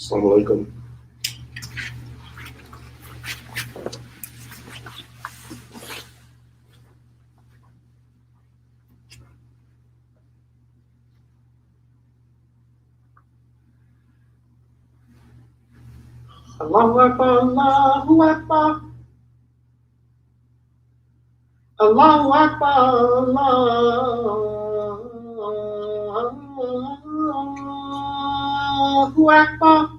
Assalamu alaikum. Allahu Akbar, Allahu Akbar. Allahu Akbar, Allahu Akbar.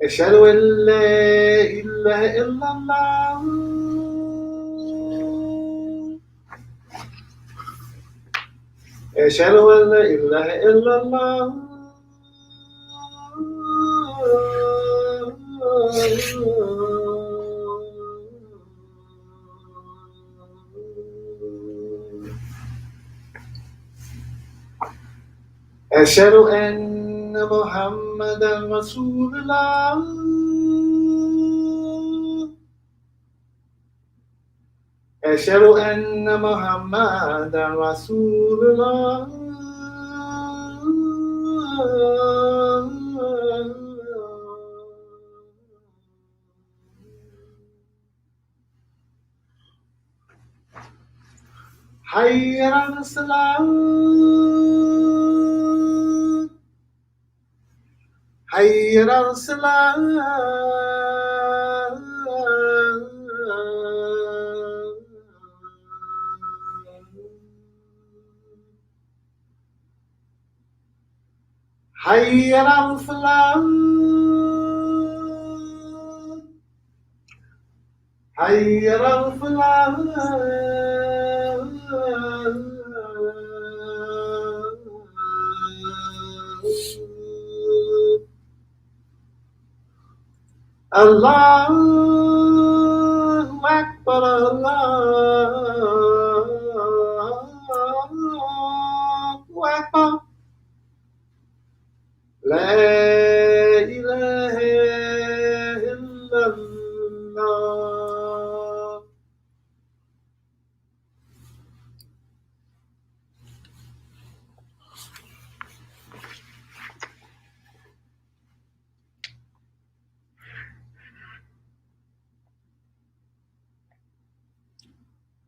أشهد أن لا إله إلا الله. أشهد أن لا إله إلا الله. أشهد أن محمدا رسول الله. أشهد أن محمدا رسول الله. حي على الصلاة. حي على الصلاة. حي على الفلاح. حي على الفلاح. الله أكبر، الله أكبر. لا إله إلا الله.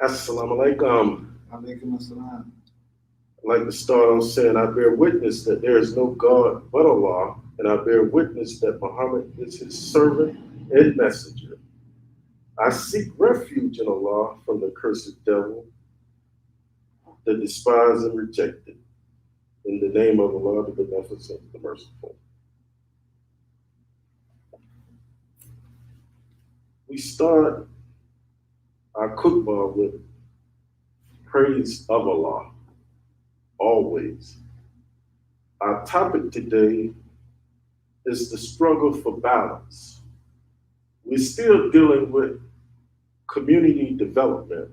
Assalamu alaikum. Alaikum assalam. I'd like to start on saying I bear witness that there is no God but Allah, and I bear witness that Muhammad is his servant and messenger. I seek refuge in Allah from the cursed devil, the despised and rejected. In the name of Allah, the Beneficent, the Merciful. We start our khutbah with praise of Allah, always. Our topic today is the struggle for balance. We're still dealing with community development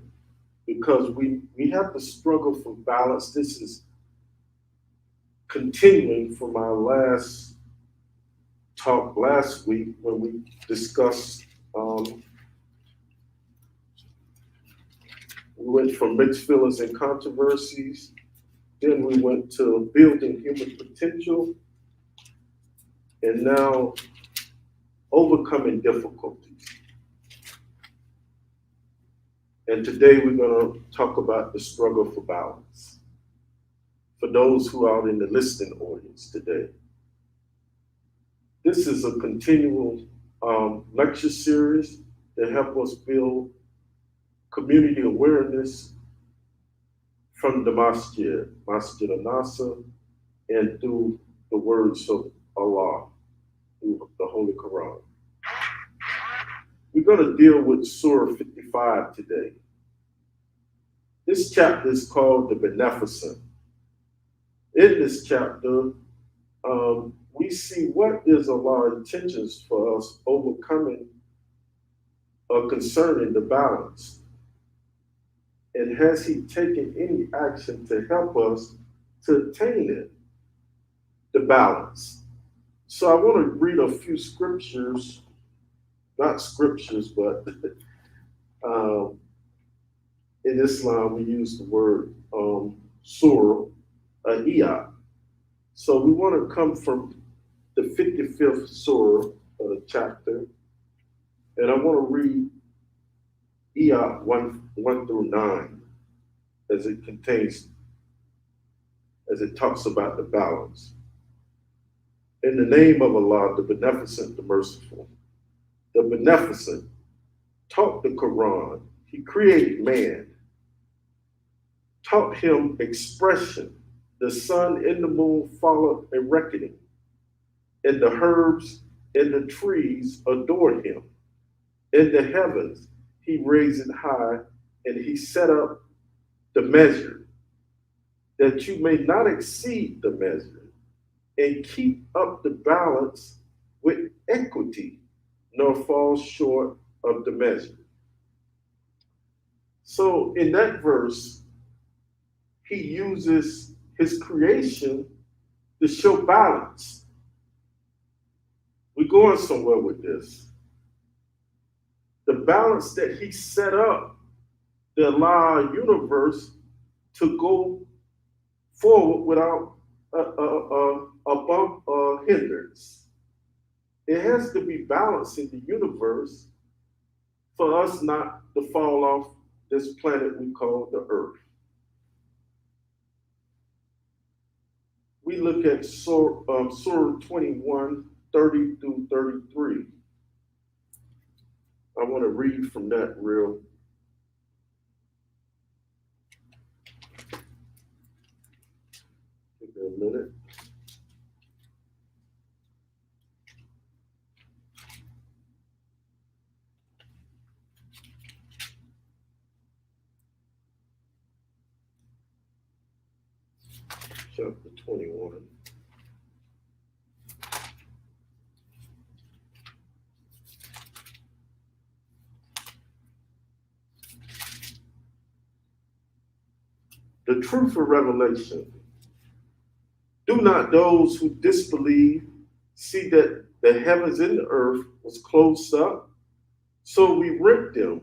because we have to struggle for balance. This is continuing from our last talk last week when we discussed we went from mixed feelings and controversies, then we went to building human potential, and now overcoming difficulties. And today we're going to talk about the struggle for balance. For those who are in the listening audience today, this is a continual lecture series that help us build community awareness from the Masjid al-Nasr, and through the words of Allah, through the Holy Quran. We're going to deal with Surah 55 today. This chapter is called the Beneficent. In this chapter, we see what is Allah's intentions for us overcoming or concerning the balance. And has he taken any action to help us to attain it, the balance? So I want to read a few scriptures, not scriptures, but in Islam we use the word surah, iyah. So we want to come from the 55th surah of the chapter, and I want to read Iyah 1 through 9 as it contains, as it talks about the balance. In the name of Allah, the Beneficent, the Merciful. The Beneficent taught the Quran. He created man, taught him expression. The sun and the moon followed a reckoning, and the herbs and the trees adored him. In the heavens, he raised it high, and he set up the measure, that you may not exceed the measure, and keep up the balance with equity, nor fall short of the measure. So in that verse, he uses his creation to show balance. We're going somewhere with this. The balance that he set up to allow our universe to go forward without a bump or hindrance. It has to be balanced in the universe for us not to fall off this planet we call the Earth. We look at Surah 21, 30 through 33. I want to read from that real. Give me a minute. Chapter 21. The truth of revelation. Do not those who disbelieve see that the heavens and the earth was closed up? So we rent them,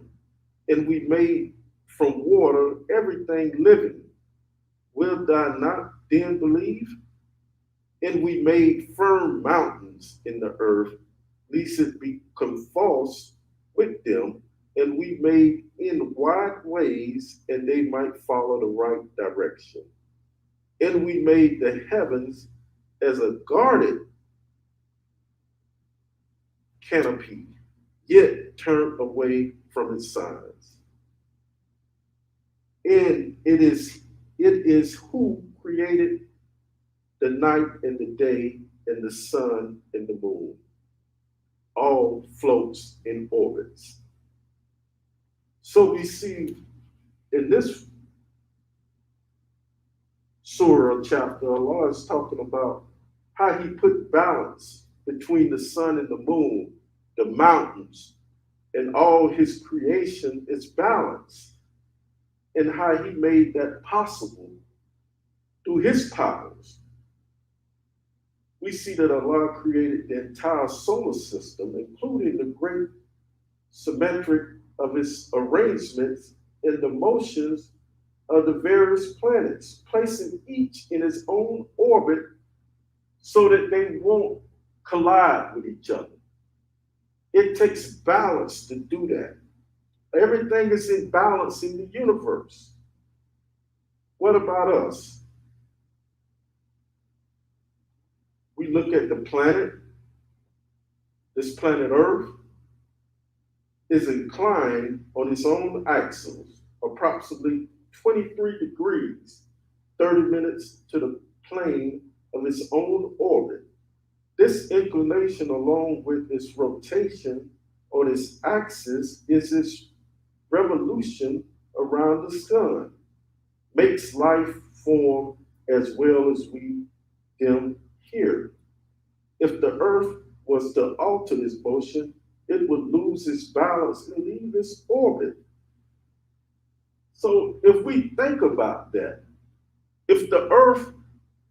and we made from water everything living. Will thou not then believe? And we made firm mountains in the earth, lest it become false with them. And we made in wide ways, and they might follow the right direction. And we made the heavens as a guarded canopy, yet turned away from its signs. And it is who created the night and the day, and the sun and the moon. All floats in orbits. So we see in this surah chapter, Allah is talking about how he put balance between the sun and the moon, the mountains, and all his creation is balanced, and how he made that possible through his powers. We see that Allah created the entire solar system, including the great symmetric of its arrangements and the motions of the various planets, placing each in its own orbit so that they won't collide with each other. It takes balance to do that. Everything is in balance in the universe. What about us? We look at the planet. This planet Earth is inclined on its own axis, approximately 23 degrees, 30 minutes to the plane of its own orbit. This inclination, along with its rotation on its axis, is its revolution around the sun, makes life form as well as we them here. If the earth was to alter this motion, it would lose its balance and leave its orbit. So if we think about that, if the earth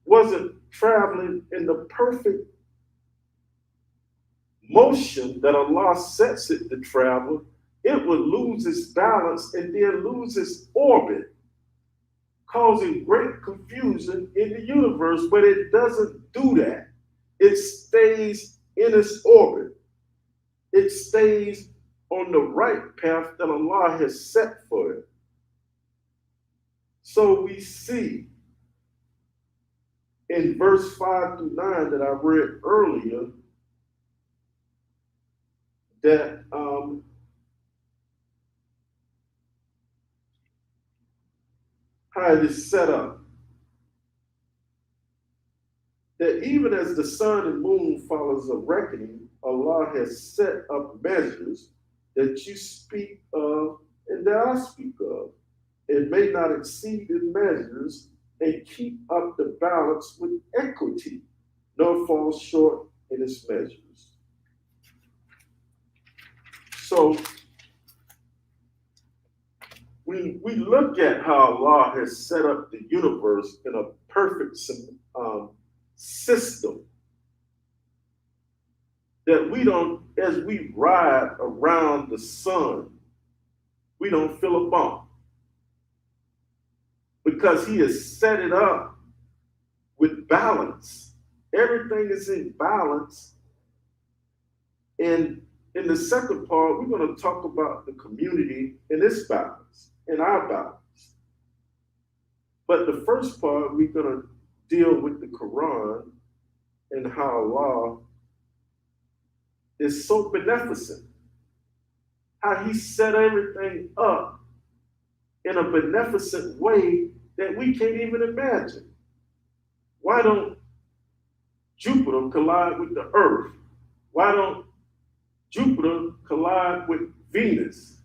wasn't traveling in the perfect motion that Allah sets it to travel, it would lose its balance and then lose its orbit. causing great confusion in the universe, but it doesn't do that. It stays in its orbit. It stays on the right path that Allah has set for it. So we see in verse 5 through 9 that I read earlier that how it is set up. That even as the sun and moon follows a reckoning, Allah has set up measures that you speak of and that I speak of. It may not exceed in measures and keep up the balance with equity, nor fall short in its measures. So we look at how Allah has set up the universe in a perfect system that we don't, as we ride around the sun, we don't feel a bump because he has set it up with balance. Everything is in balance. And in the second part, we're going to talk about the community and its balance and our balance. But the first part, we're going to deal with the Quran and how Allah is so beneficent, how he set everything up in a beneficent way that we can't even imagine. Why don't Jupiter collide with the Earth? Why don't Jupiter collide with Venus?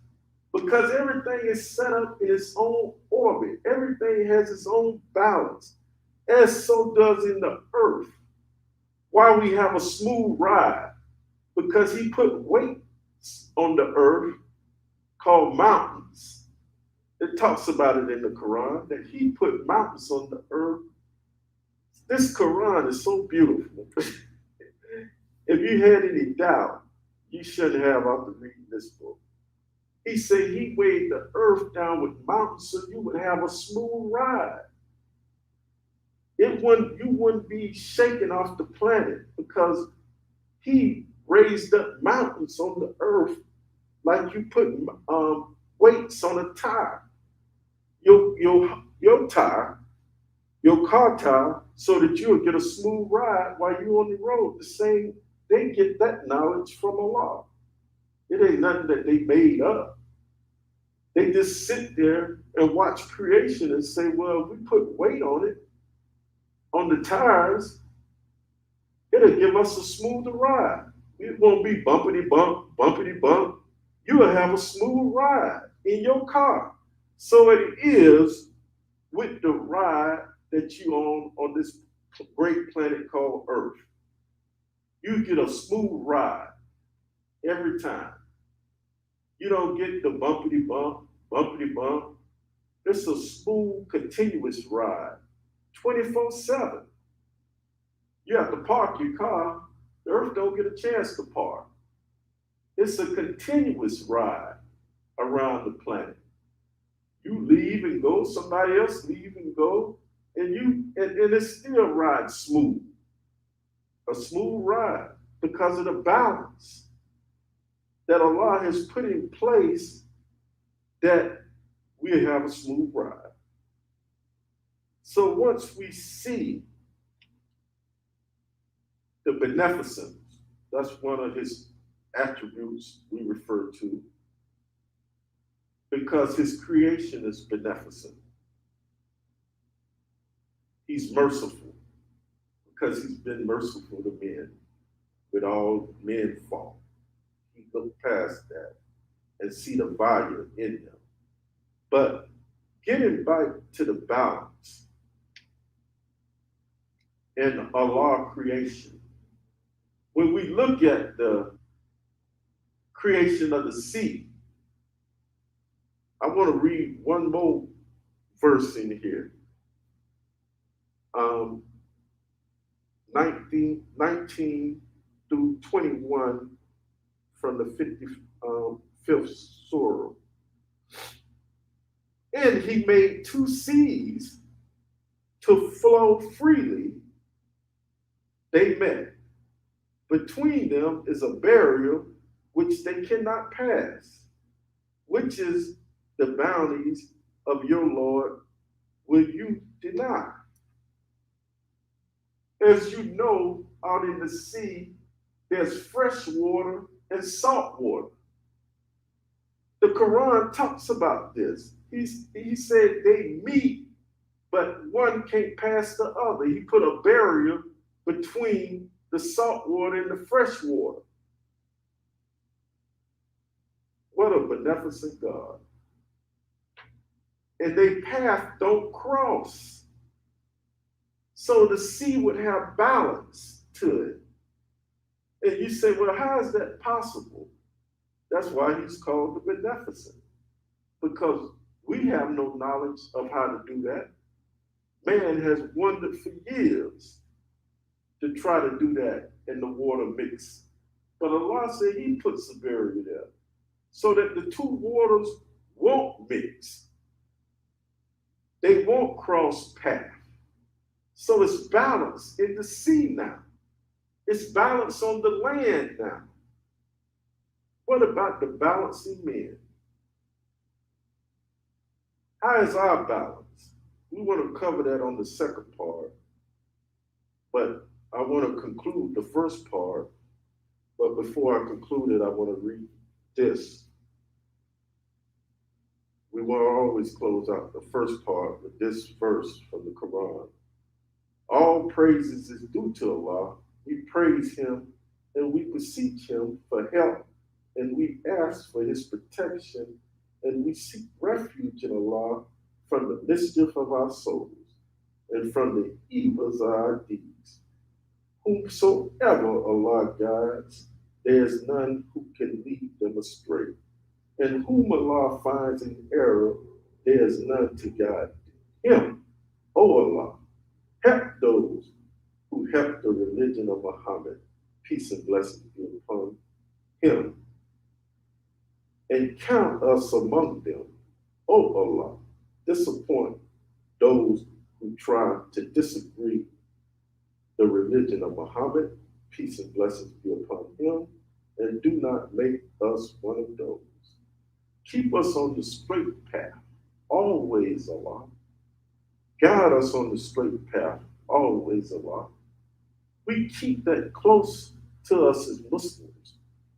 Because everything is set up in its own orbit. Everything has its own balance, as so does in the Earth. Why we have a smooth ride? Because he put weights on the Earth called mountains. It talks about it in the Quran that he put mountains on the Earth. This Quran is so beautiful. If you had any doubt, you shouldn't have after reading this book. He said he weighed the earth down with mountains so you would have a smooth ride. You wouldn't be shaken off the planet because he raised up mountains on the earth like you put weights on a tire. Your tire, your car tire, so that you'll get a smooth ride while you're on the road. The same, they get that knowledge from Allah. It ain't nothing that they made up. They just sit there and watch creation and say, well, if we put weight on it, on the tires, it'll give us a smoother ride. It won't be bumpity bump, bumpity bump. You will have a smooth ride in your car. So it is with the ride that you on this great planet called Earth. You get a smooth ride every time. You don't get the bumpity bump, bumpity bump. It's a smooth, continuous ride, 24/7. You have to park your car. The Earth don't get a chance to park. It's a continuous ride around the planet. You leave and go, somebody else leave and go, and it still rides smooth. A smooth ride because of the balance that Allah has put in place that we have a smooth ride. So once we see the beneficence, that's one of his attributes we refer to, because his creation is beneficent. He's merciful because he's been merciful to men with all men fault. He looked past that and see the value in them. But getting back to the balance in Allah creation, when we look at the creation of the sea, I want to read one more verse in here. 19 through 21 from the 55th surah. And he he made two seas to flow freely. They met. Between them is a barrier which they cannot pass, which is the bounties of your Lord will you deny. As you know, out in the sea, there's fresh water and salt water. The Quran talks about this. He said they meet, but one can't pass the other. He put a barrier between the salt water and the fresh water. What a beneficent God. And they path don't cross. So the sea would have balance to it. And you say, well, how is that possible? That's why he's called the beneficent. Because we have no knowledge of how to do that. Man has wondered for years to try to do that in the water mix. But Allah said he puts a barrier there so that the two waters won't mix. They won't cross path. So it's balance in the sea now. It's balance on the land now. What about the balance in men? How is our balance? We want to cover that on the second part, but I want to conclude the first part. But before I conclude it, I want to read this. We want to always close out the first part with this verse from the Quran. All praises is due to Allah. We praise him and we beseech him for help, and we ask for his protection, and we seek refuge in Allah from the mischief of our souls and from the evils of our deeds. Whomsoever Allah guides, there is none who can lead them astray. And whom Allah finds in error, there is none to guide him. O Allah, help those who help the religion of Muhammad, peace and blessings be upon him, and count us among them. O Allah, disappoint those who try to disagree the religion of Muhammad, peace and blessings be upon him, and do not make us one of those. Keep us on the straight path, always, Allah. Guide us on the straight path, always, Allah. We keep that close to us as Muslims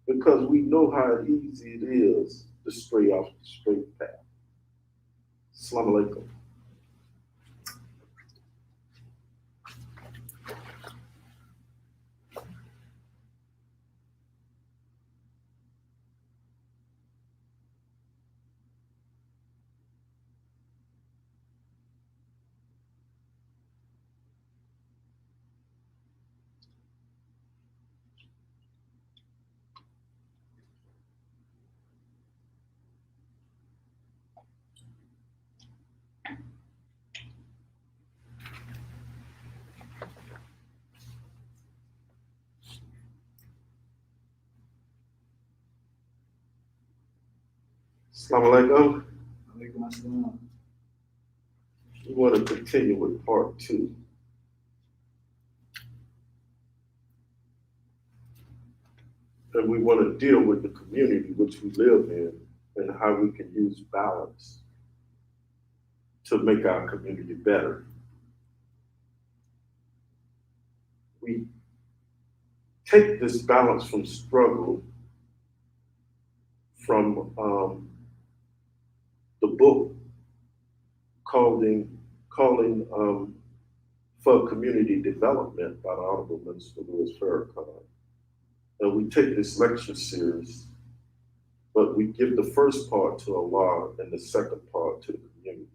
because we know how easy it is to stray off the straight path. Assalamu alaikum. Assalamu alaikum. Alaikum assalam. We want to continue with part 2. And we want to deal with the community which we live in and how we can use balance to make our community better. We take this balance from struggle from the book calling for community development by the Honorable Minister Louis Farrakhan. And we take this lecture series, but we give the first part to Allah and the second part to the community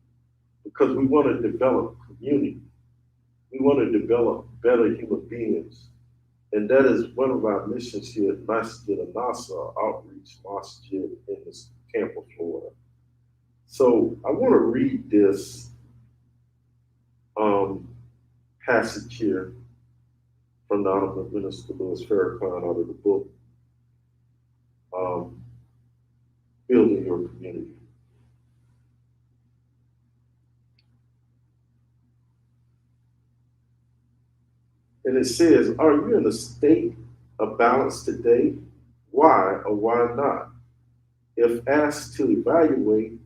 because we want to develop community. We want to develop better human beings. And that is one of our missions here at Masjid Al-Nasr Outreach Masjid in this Tampa, Florida. So I want to read this passage here from the Honorable Minister Louis Farrakhan out of the book, Building Your Community. And it says, are you in a state of balance today? Why or why not? If asked to evaluate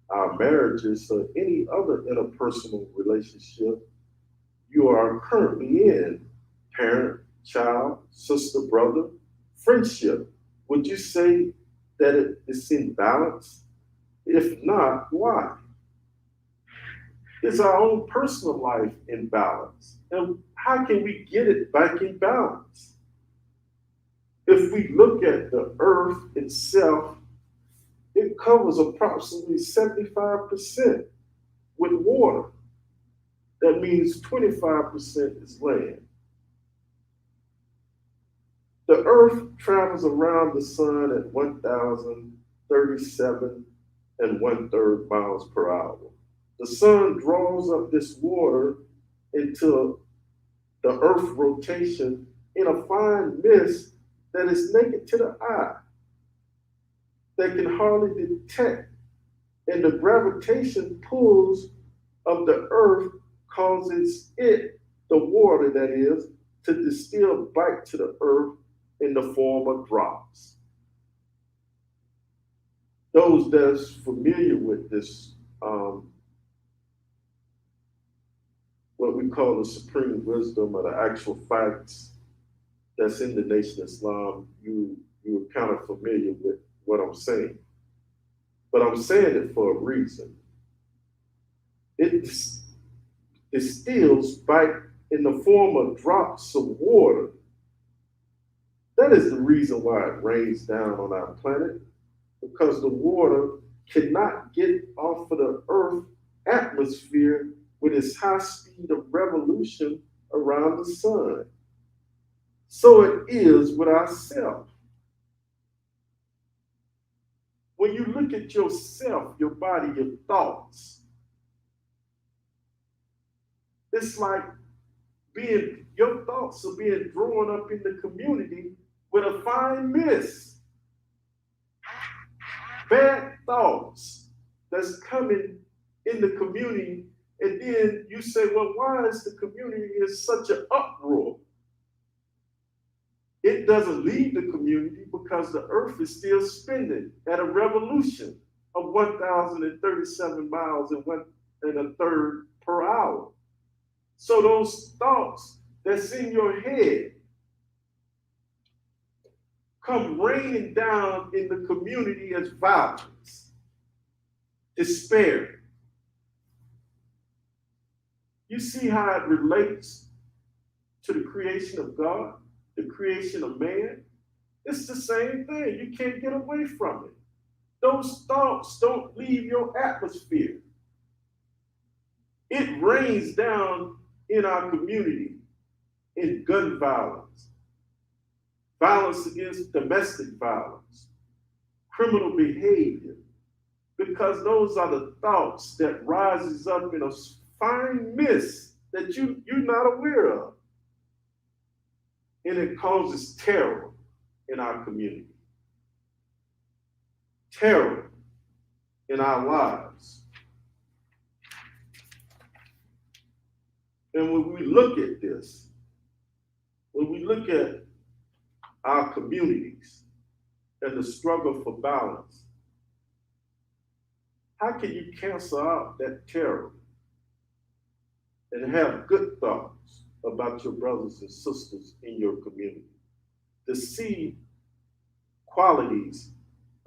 our marriages or any other interpersonal relationship you are currently in, parent, child, sister, brother, friendship, would you say that it is in balance? If not, why? Is our own personal life in balance? And how can we get it back in balance? If we look at the earth itself, it covers approximately 75% with water. That means 25% is land. The earth travels around the sun at 1,037 and one-third miles per hour. The sun draws up this water into the earth rotation in a fine mist that is naked to the eye, that can hardly detect. And the gravitation pulls of the earth causes it, the water that is, to distill back to the earth in the form of drops. Those that's familiar with this, what we call the supreme wisdom or the actual facts that's in the Nation of Islam, you're kind of familiar with what I'm saying. But I'm saying it for a reason. It distills back in the form of drops of water. That is the reason why it rains down on our planet, because the water cannot get off of the Earth atmosphere with its high speed of revolution around the sun. So it is with ourselves. When you look at yourself, your body, your thoughts, it's like your thoughts are being drawn up in the community with a fine mist. Bad thoughts that's coming in the community, and then you say, well, why is the community in such an uproar? It doesn't leave the community because the earth is still spinning at a revolution of 1,037 miles and one and a third per hour. So those thoughts that's in your head come raining down in the community as violence, despair. You see how it relates to the creation of God, the creation of man? It's the same thing. You can't get away from it. Those thoughts don't leave your atmosphere. It rains down in our community in gun violence, violence against domestic violence, criminal behavior, because those are the thoughts that rises up in a fine mist that you're not aware of. And it causes terror in our community, terror in our lives. And when we look at this, when we look at our communities and the struggle for balance, how can you cancel out that terror and have good thoughts about your brothers and sisters in your community? To see qualities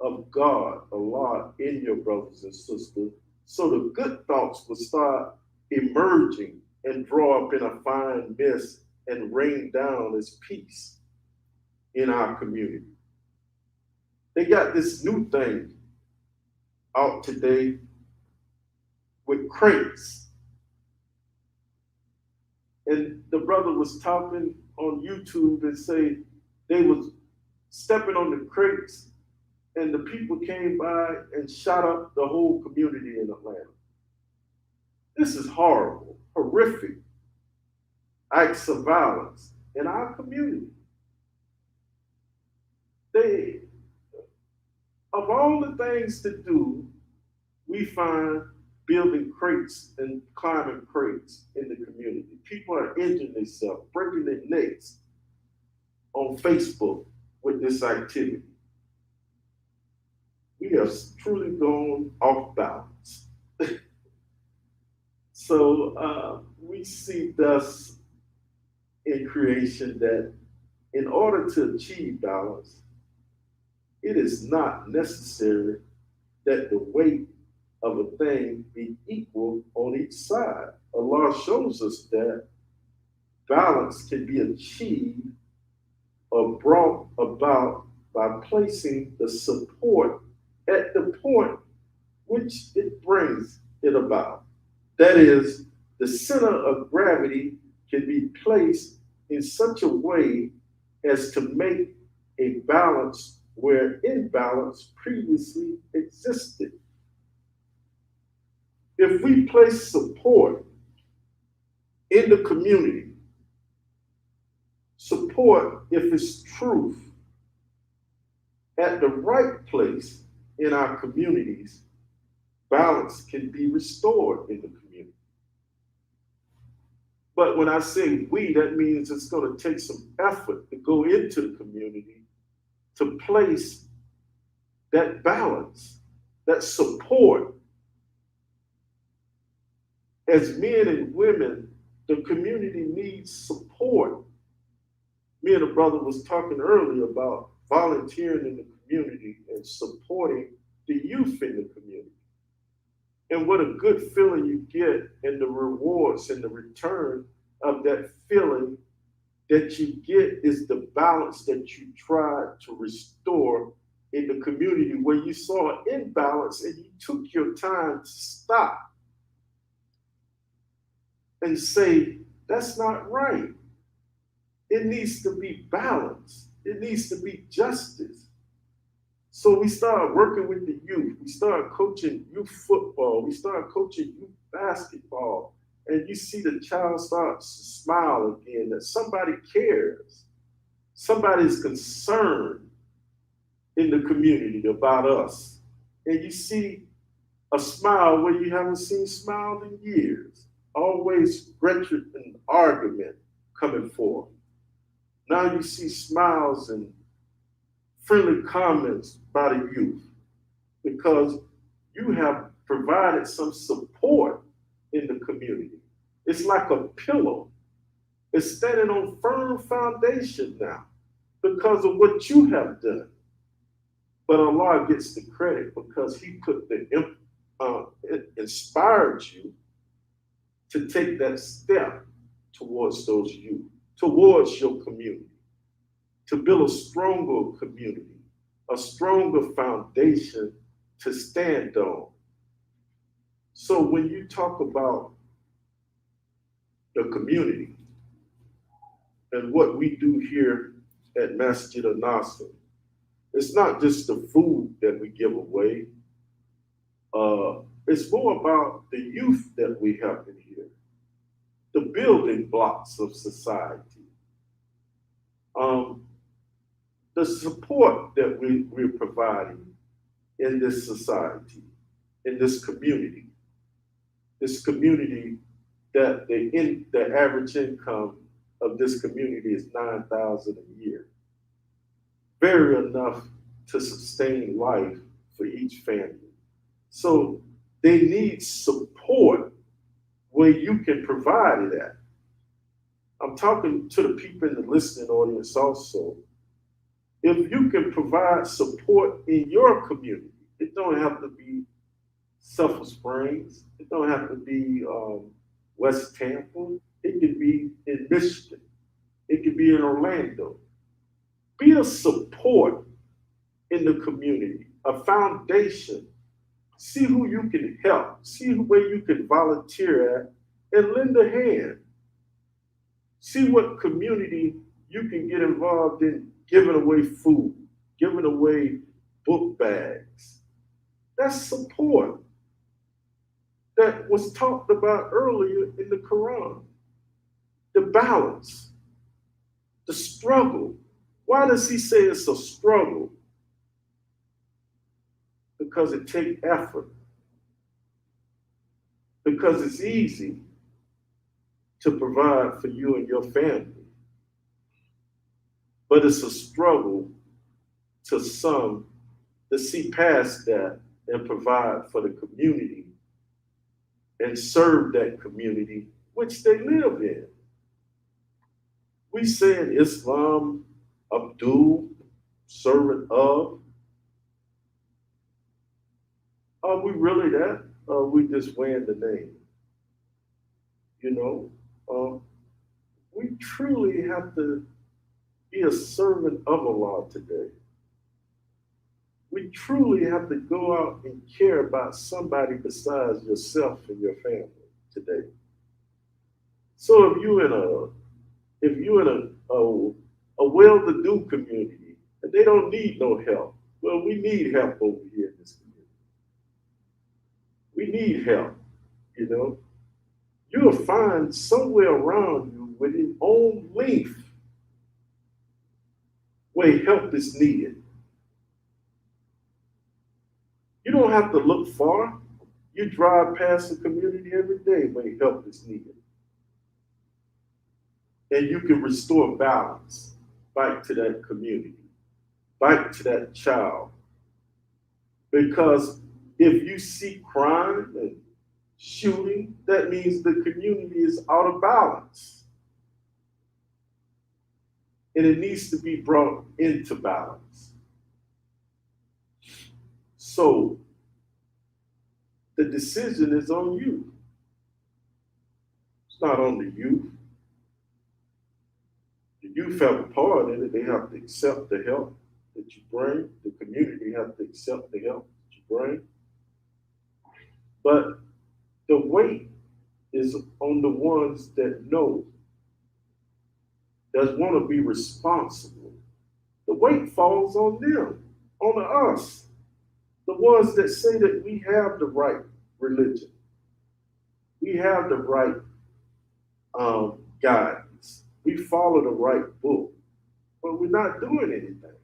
of God, Allah, in your brothers and sisters, so the good thoughts will start emerging and draw up in a fine mist and rain down as peace in our community. They got this new thing out today with crates. And the brother was talking on YouTube and say they was stepping on the crates and the people came by and shot up the whole community in Atlanta. This is horrible, horrific acts of violence in our community. They, of all the things to do, we find building crates and climbing crates in the community. People are injuring themselves, breaking their necks on Facebook with this activity. We have truly gone off balance. So we see thus in creation that in order to achieve balance, it is not necessary that the weight of a thing be equal on each side. Allah shows us that balance can be achieved or brought about by placing the support at the point which it brings it about. That is, the center of gravity can be placed in such a way as to make a balance where imbalance previously existed. If we place support in the community, support, if it's truth, at the right place in our communities, balance can be restored in the community. But when I say we, that means it's going to take some effort to go into the community to place that balance, that support. As men and women, the community needs support. Me and a brother was talking earlier about volunteering in the community and supporting the youth in the community. And what a good feeling you get, and the rewards and the return of that feeling that you get is the balance that you tried to restore in the community where you saw an imbalance and you took your time to stop and say, that's not right. It needs to be balance. It needs to be justice. So we started working with the youth. We started coaching youth football. We started coaching youth basketball. And you see the child start to smile again, that somebody cares. Somebody's concerned in the community about us. And you see a smile where you haven't seen smiled in years. Always rhetoric and argument coming forth. Now you see smiles and friendly comments by the youth because you have provided some support in the community. It's like a pillow. It's standing on firm foundation now because of what you have done. But Allah gets the credit because He put it inspired you to take that step towards those youth, towards your community, to build a stronger community, a stronger foundation to stand on. So when you talk about the community and what we do here at Masjid al-Nasr, it's not just the food that we give away. It's more about the youth that we have in here, the building blocks of society, the support that we're providing in this society, in this community that the average income of this community is $9,000 a year. Very enough to sustain life for each family. So they need support where you can provide it at. I'm talking to the people in the listening audience also. If you can provide support in your community, it don't have to be Sulphur Springs. It don't have to be West Tampa. It could be in Michigan. It could be in Orlando. Be a support in the community, a foundation. See who you can help. See where you can volunteer at and lend a hand. See what community you can get involved in giving away food, giving away book bags. That's support that was talked about earlier in the Quran. The balance, the struggle. Why does he say it's a struggle? Because it takes effort. because it's easy to provide for you and your family, but it's a struggle to some to see past that and provide for the community and serve that community which they live in. We say in Islam, Abdul, servant of. Are we really that? Or are we just wearing the name? You know, we truly have to be a servant of Allah today. We truly have to go out and care about somebody besides yourself and your family today. So if you in a well-to-do community and they don't need no help, well, we need help over here in this community. We need help, you know. You'll find somewhere around you within own length where help is needed. You don't have to look far. You drive past the community every day where help is needed. And you can restore balance back to that community, back to that child. Because if you see crime and shooting, that means the community is out of balance. And it needs to be brought into balance. So the decision is on you. It's not on the youth. The youth have a part in it. They have to accept the help that you bring. The community have to accept the help that you bring. But the weight is on the ones that know, that want to be responsible. The weight falls on them, on us. The ones that say that we have the right religion, we have the right guidance, we follow the right book, but we're not doing anything.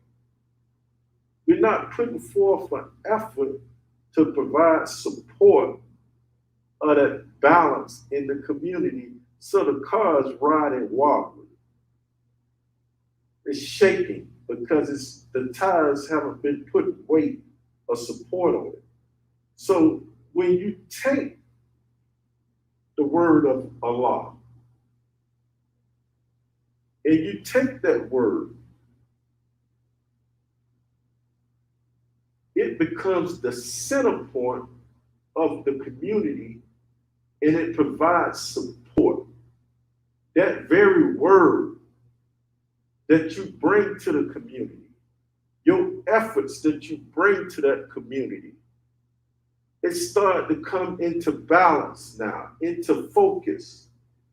We're not putting forth an effort to provide support of that balance in the community so the cars riding wobbly. It's shaking because the tires haven't been put weight or support on it. So when you take the word of Allah and you take that word, it becomes the center point of the community and it provides support. That very word that you bring to the community, your efforts that you bring to that community, it starts to come into balance now, into focus.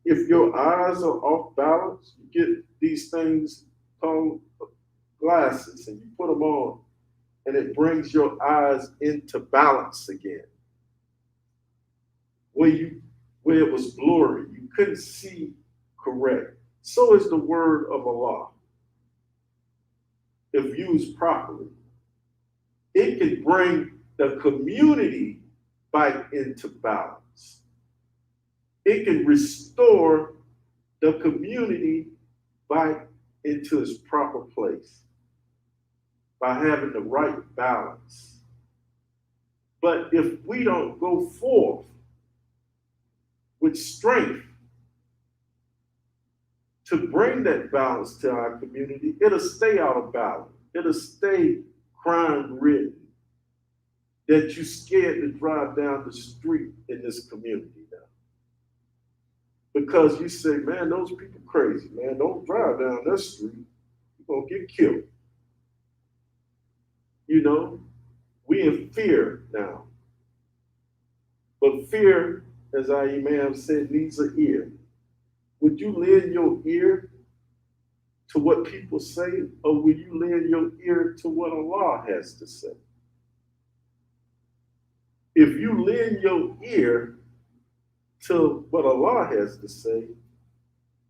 If your eyes are off balance, you get these things called glasses and you put them on and it brings your eyes into balance again. Where it was blurry, you couldn't see correct. So is the word of Allah. If used properly, it can bring the community back into balance. It can restore the community back into its proper place by having the right balance. But if we don't go forth with strength to bring that balance to our community, it'll stay out of balance. It'll stay crime ridden. That you're scared to drive down the street in this community now. Because you say, man, those people crazy, man. Don't drive down that street. You're gonna get killed. You know, we in fear now. But fear, as our Imam said, needs an ear. Would you lend your ear to what people say, or will you lend your ear to what Allah has to say? If you lend your ear to what Allah has to say,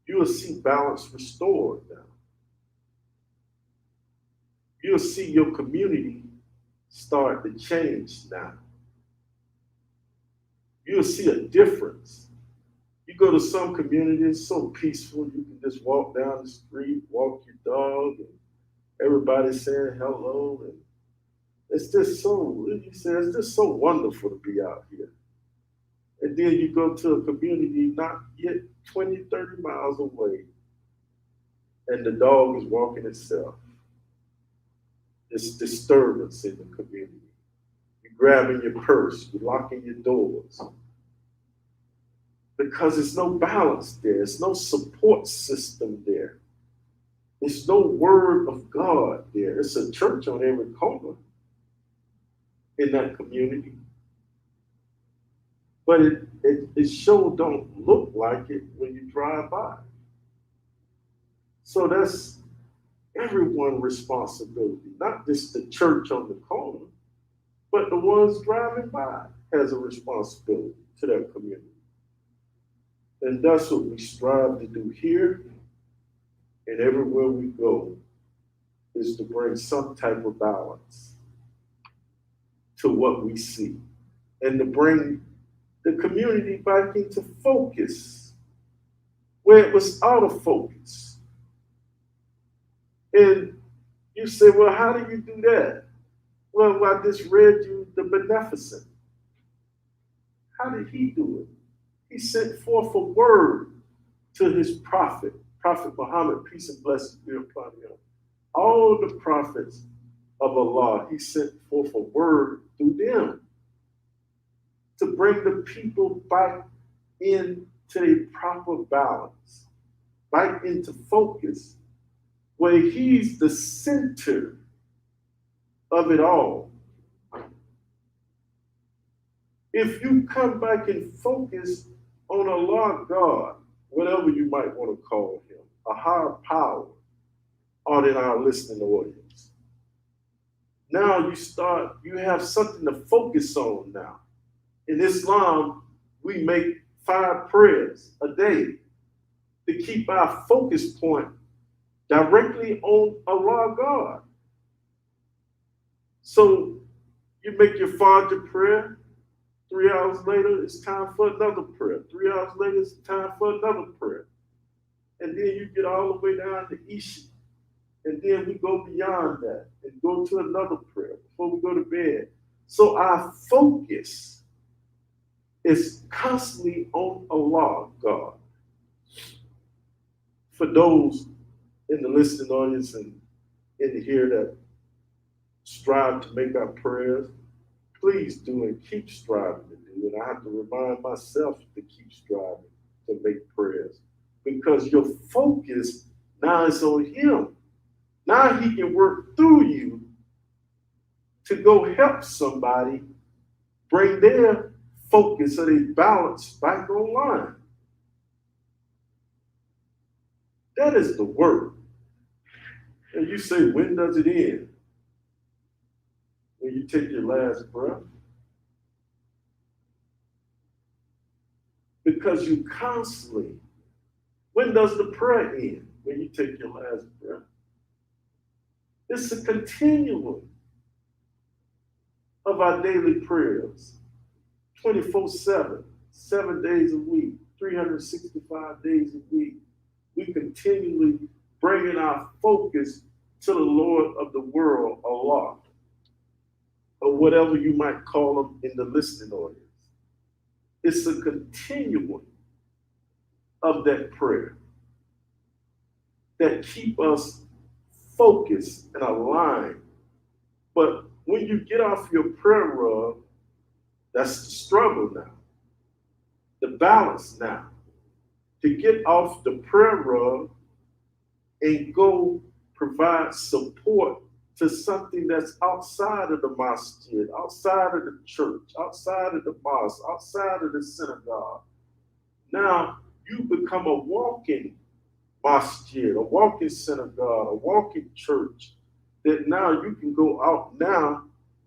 you will see balance restored now. You'll see your community start to change now. you'll see a difference. You go to some communities, so peaceful, you can just walk down the street, walk your dog, and everybody's saying hello. And it's just so, he says, it's just so wonderful to be out here. And then you go to a community not yet 20, 30 miles away, and the dog is walking itself. It's disturbance in the community. You're grabbing your purse, you're locking your doors. Because there's no balance there, there's no support system there. There's no word of God there. It's a church on every corner in that community. But it sure don't look like it when you drive by. So that's everyone's responsibility, not just the church on the corner, but the ones driving by has a responsibility to that community. And that's what we strive to do here and everywhere we go, is to bring some type of balance to what we see and to bring the community back into focus where it was out of focus. And you say, well, how do you do that? Well, I just read you the Beneficent. How did he do it? He sent forth a word to his prophet, Prophet Muhammad, peace and blessings be upon him. All the prophets of Allah, he sent forth a word through them to bring the people back into a proper balance, back into focus, where he's the center of it all. If you come back and focus on Allah, God, whatever you might want to call him, a higher power, or in our listening audience, now you have something to focus on now. In Islam, we make 5 prayers a day to keep our focus point directly on Allah, God. So you make your Fajr prayer, 3 hours later, it's time for another prayer. 3 hours later, it's time for another prayer. And then you get all the way down to Isha. And then we go beyond that and go to another prayer before we go to bed. So our focus is constantly on Allah, God. For those in the listening audience and in here that strive to make our prayers, please do and keep striving to do. And I have to remind myself to keep striving to make prayers. Because your focus now is on him. Now he can work through you to go help somebody bring their focus or their balance back online. That is the work. And you say, when does it end? When you take your last breath? Because you constantly, when does the prayer end? When you take your last breath. It's a continuum of our daily prayers, 24/7, 7 days a week, 365 days a week. We continually bringing our focus to the Lord of the world, Allah, or whatever you might call him in the listening audience. It's a continuum of that prayer that keep us focused and aligned. But when you get off your prayer rug, that's the struggle now, the balance now. To get off the prayer rug and go provide support to something that's outside of the masjid, outside of the church, outside of the mosque, outside of the synagogue. Now you become a walking masjid, a walking synagogue, a walking church, that now you can go out now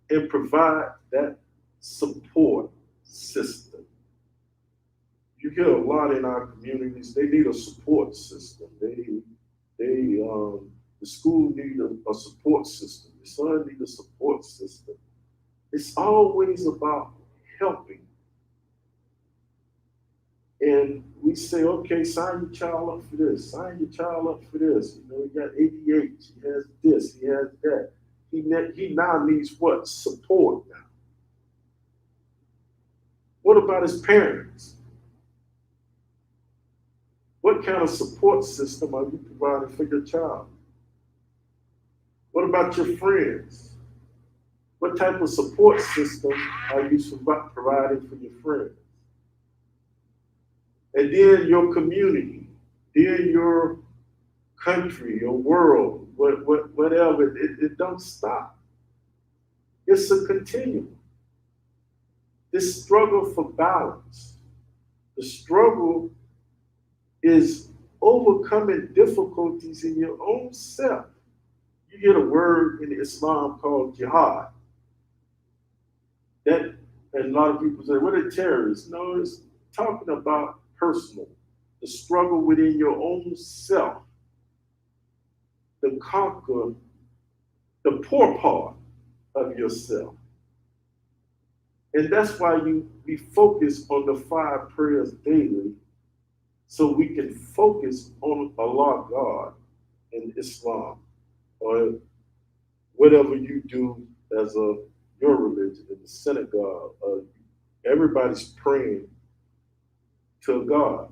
and provide that support system. You hear a lot in our communities, they need a support system. The school need a support system. The son need a support system. It's always about helping we say, okay, sign your child up for this, sign your child up for this. You know, he got ADH, he has this, he has that. He now needs what? Support now. What about his parents? What kind of support system are you providing for your child? What about your friends? What type of support system are you providing for your friends? And then your community, then your country, your world, whatever, it don't stop. It's a continuum. This struggle for balance, the struggle is overcoming difficulties in your own self. You get a word in Islam called jihad. That, and a lot of people say, what are terrorists? No, it's talking about personal, the struggle within your own self to conquer the poor part of yourself. And that's why we focus on the 5 prayers daily, so we can focus on Allah, God, and Islam, or whatever you do as your religion in the synagogue. Everybody's praying to God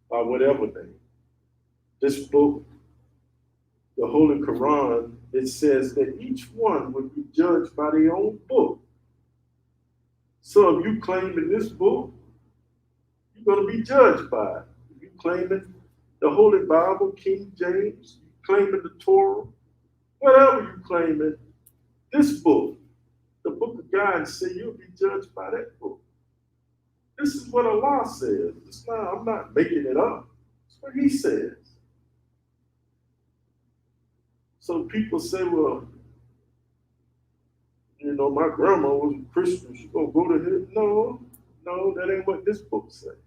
by whatever name. This book, the Holy Quran, it says that each one would be judged by their own book. So if you claim in this book, you're going to be judged by it. If you claim in the Holy Bible, King James, you claim in the Torah, whatever you claim in this book, the book of God, say you'll be judged by that book. This is what Allah says. I'm not making it up. It's what He says. So people say, well, you know, my grandma was a Christian. She gonna go to hell. No, that ain't what this book says.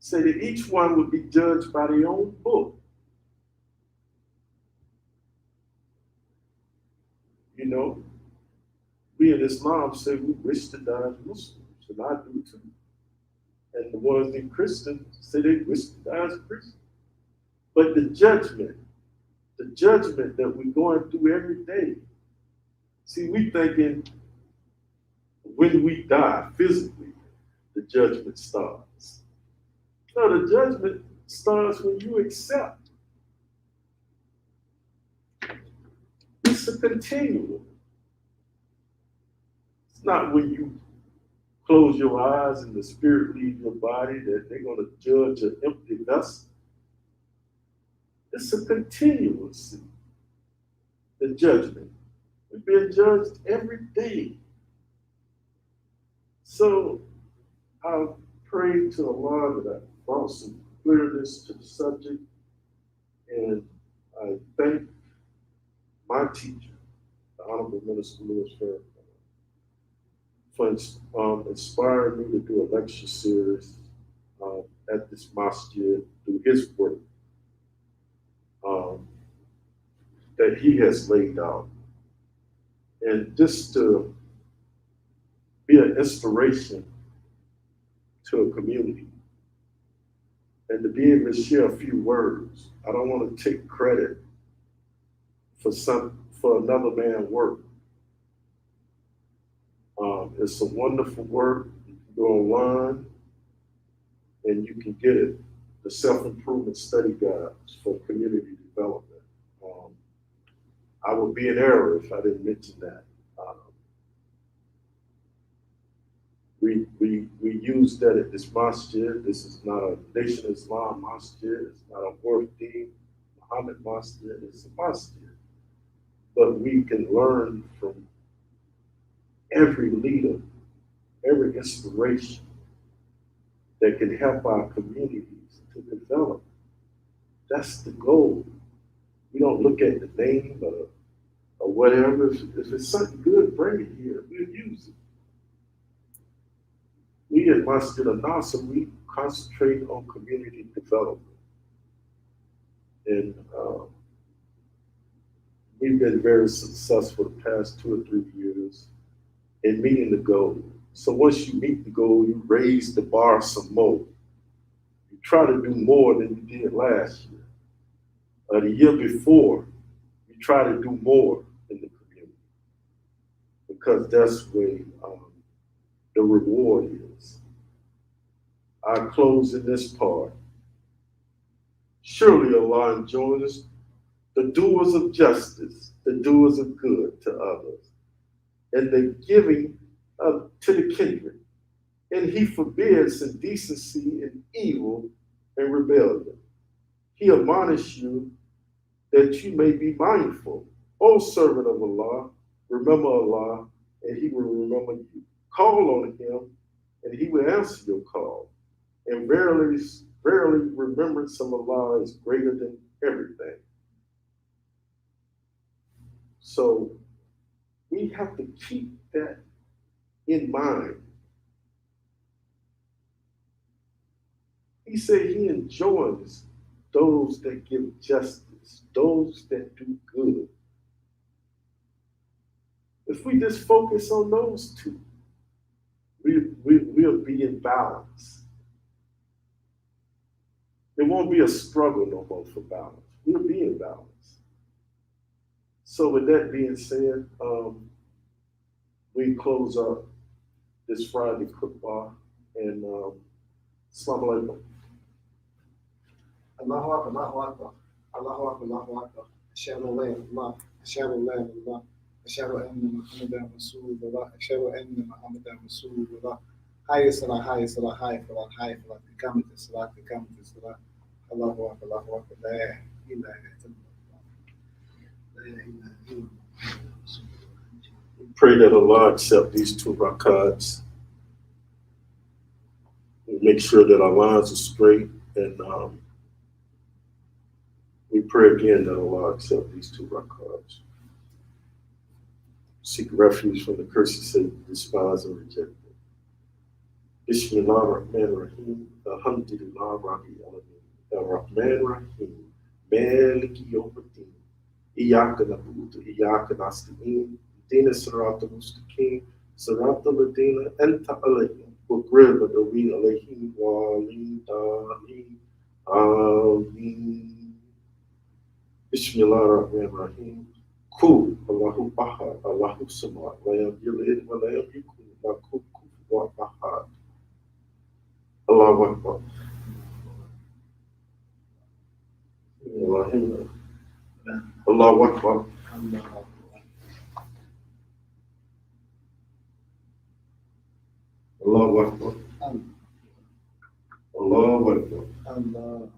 Say that each one would be judged by their own book. You know, we in Islam say we wish to die as Muslims, and I do too. And the ones in Christians say they wish to die as Christians. But the judgment that we're going through every day. See, we thinking when we die physically, the judgment starts. No, the judgment starts when you accept. It's a continuum. It's not when you close your eyes and the spirit leaves your body that they're going to judge an empty vessel. It's a continuous, the judgment. We're being judged every day. So I pray to Allah that I brought some clearness to the subject, and I thank my teacher, the Honorable Minister Louis Farrakhan, for inspiring me to do a lecture series at this masjid through his work that he has laid out. And just to be an inspiration to a community and to be able to share a few words. I don't want to take credit for another man's work. It's a wonderful work. You can go online and you can get it, the self-improvement study guides for community development. I would be an error if I didn't mention that. We use that at this masjid. This is not a Nation Islam masjid. It's not a Wahdi Muhammad masjid. It's a masjid. But we can learn from every leader, every inspiration that can help our communities to develop. That's the goal. We don't look at the name or whatever. If it's something good, bring it here. We'll use it. We at Masjid al-Nasr, we concentrate on community development. And we've been very successful the past 2 or 3 years in meeting the goal. So once you meet the goal, you raise the bar some more. You try to do more than you did last year. The year before, you try to do more in the community because that's where the reward is. I close in this part. Surely Allah enjoins the doers of justice, the doers of good to others, and the giving to the kindred. And He forbids indecency and evil and rebellion. He admonishes you that you may be mindful. O servant of Allah, remember Allah, and He will remember you. Call on Him, and He will answer your call. And verily, verily, remembrance of Allah is greater than everything. So we have to keep that in mind. He said He enjoys those that give justice, those that do good. If we just focus on those two, we'll be in balance. It won't be a struggle no more for balance. We'll be in balance. So with that being said, we close up this Friday Khutbah and Assalamu alaikum. Allahu Akbar, Allahu Akbar, Allahu Akbar, Allahu Akbar. Ashhadu an la ilaha illallah, ashhadu an la ilaha illallah, ashhadu anna Muhammadan Rasulullah, ashhadu anna Muhammadan Rasulullah. Hayya salah, hayya salah, hayya salah, hayya salah. Come to salah, come to salah. Allahu Akbar, Allahu Akbar. La ilaha illallah. La ilaha illallah. Pray that Allah accept these two rakats. Make sure that our lines are straight, and we pray again that Allah accept these two rakats. Seek refuge from the curses Satan despise and reject. Bismillah ar-Rahman ar-Rahim. Alhamdulillah Rabbil Alamin. Ar-Rahman ar-Rahim. Maliki yawmiddin. Iyyaka na'budu wa iyyaka nasta'in. Ihdina siratal mustaqim. Siratal ladina anta alayhim. وَغْرِبَ دَوِي عَلَيْهِمْ وَعَلِيمْ دَالِينَ آمين. بسم الله الرحمن الرحيم. قل الله أحد الله الصمد لم يلد ولم يكن له كفوا أحد. الله أكبر. الله أكبر. الله أكبر. الله أكبر. Allah.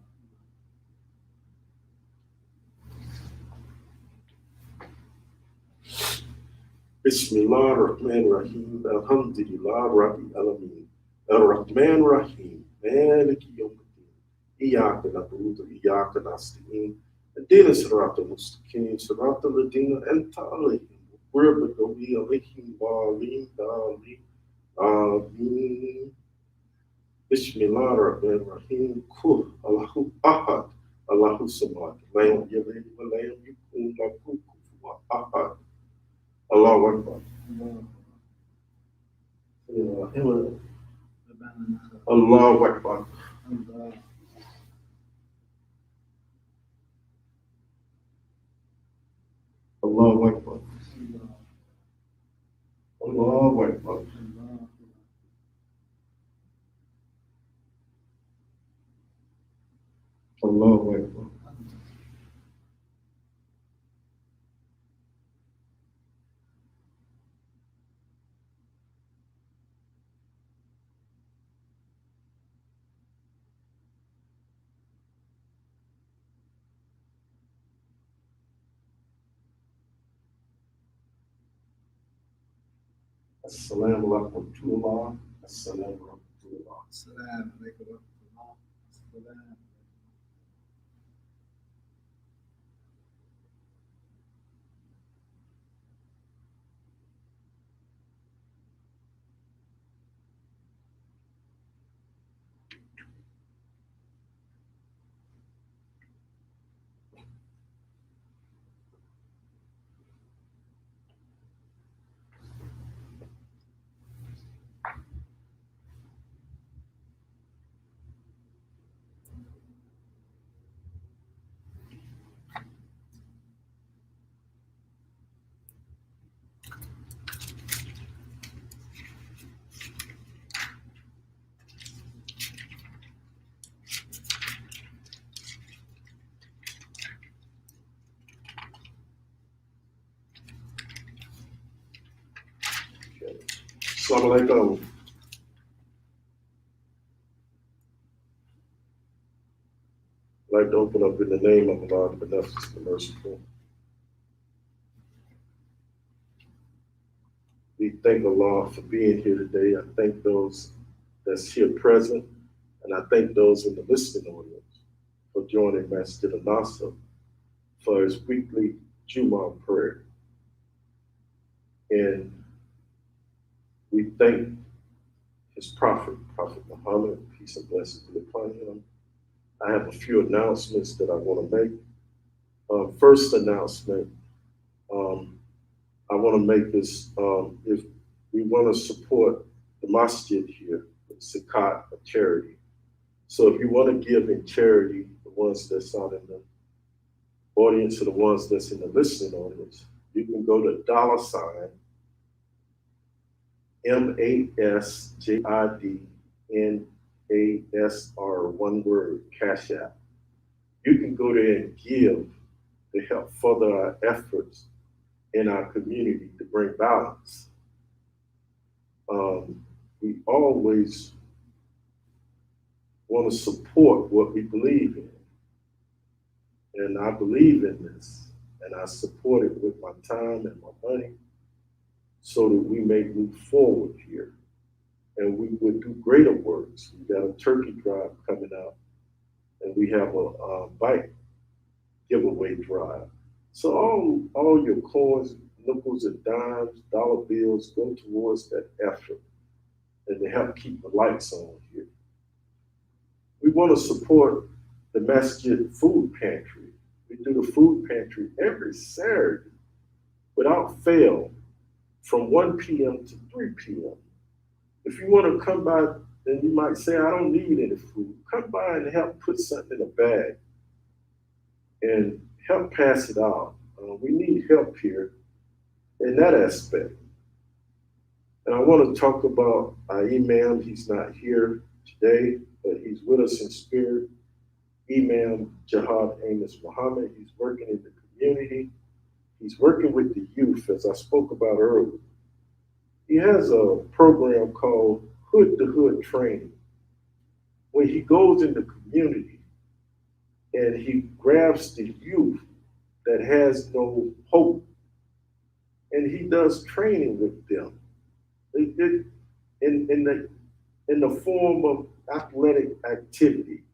بسم الله الرحمن الرحيم. الحمد لله رب العالمين. الرحمن الرحيم. مالك يوم الدين. إياك نعبد وإياك نستعين. اهدنا الصراط المستقيم صراط الذين أنعمت عليهم غير المغضوب عليهم ولا الضالين. آمين. بسم الله الرحمن الرحيم. قل الله أحد الله الصمد لم يلد ولم يكن له كفوا أحد. الله أكبر. الله أكبر. الله أكبر. الله أكبر. الله أكبر. Assalamu alaikum to Allah. Assalamu alaikum to Allah. Assalamu alaikum wa rahmatullah. Assalamu. Assalamu alaikum. I'd like to open up in the name of Allah, the Beneficent, the Merciful. We thank Allah for being here today. I thank those that's here present, and I thank those in the listening audience for joining Masjid Al-Nasr for his weekly Jumu'ah prayer. And we thank his Prophet Muhammad, peace and blessings be upon him. I have a few announcements that I want to make. First announcement, I want to make this, if we want to support the masjid here, it's zakat, a charity. So if you want to give in charity, the ones that's out in the audience or the ones that's in the listening audience, you can go to $MASJIDNASR, one word, Cash App. You can go there and give to help further our efforts in our community to bring balance. We always want to support what we believe in. And I believe in this, and I support it with my time and my money so that we may move forward here. And we would do greater works. We got a turkey drive coming up, and we have a bike giveaway drive. So all your coins, nickels and dimes, dollar bills go towards that effort and to help keep the lights on here. We want to support the Masjid Food Pantry. We do the food pantry every Saturday without fail from 1 p.m. to 3 p.m. If you want to come by, then you might say, I don't need any food. Come by and help put something in a bag and help pass it out. We need help here in that aspect. And I want to talk about our Imam. He's not here today, but he's with us in spirit. Imam Jihad Amos Muhammad. He's working in the community. He's working with the youth, as I spoke about earlier. He has a program called Hood to Hood Training, where he goes in the community and he grabs the youth that has no hope, and he does training with them in the form of athletic activity.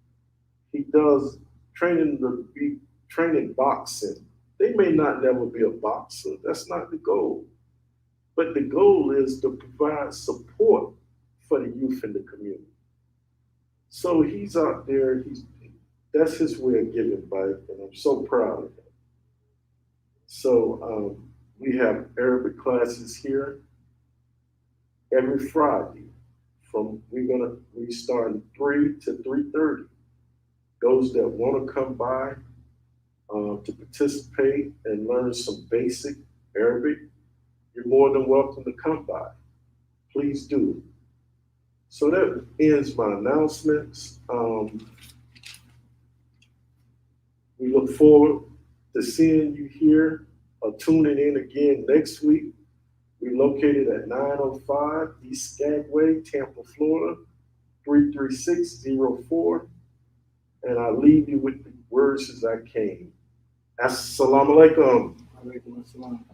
He does training to be training boxing. They may not never be a boxer. That's not the goal. But the goal is to provide support for the youth in the community. So he's out there, that's his way of giving back, and I'm so proud of him. So we have Arabic classes here every Friday. We start at 3 to 3:30. Those that want to come by to participate and learn some basic Arabic, you're more than welcome to come by. Please do. So that ends my announcements. We look forward to seeing you here or tuning in again next week. We're located at 905 East Skagway, Tampa, Florida, 33604. And I leave you with the words as I came. Assalamu alaikum. Alaikum assalam.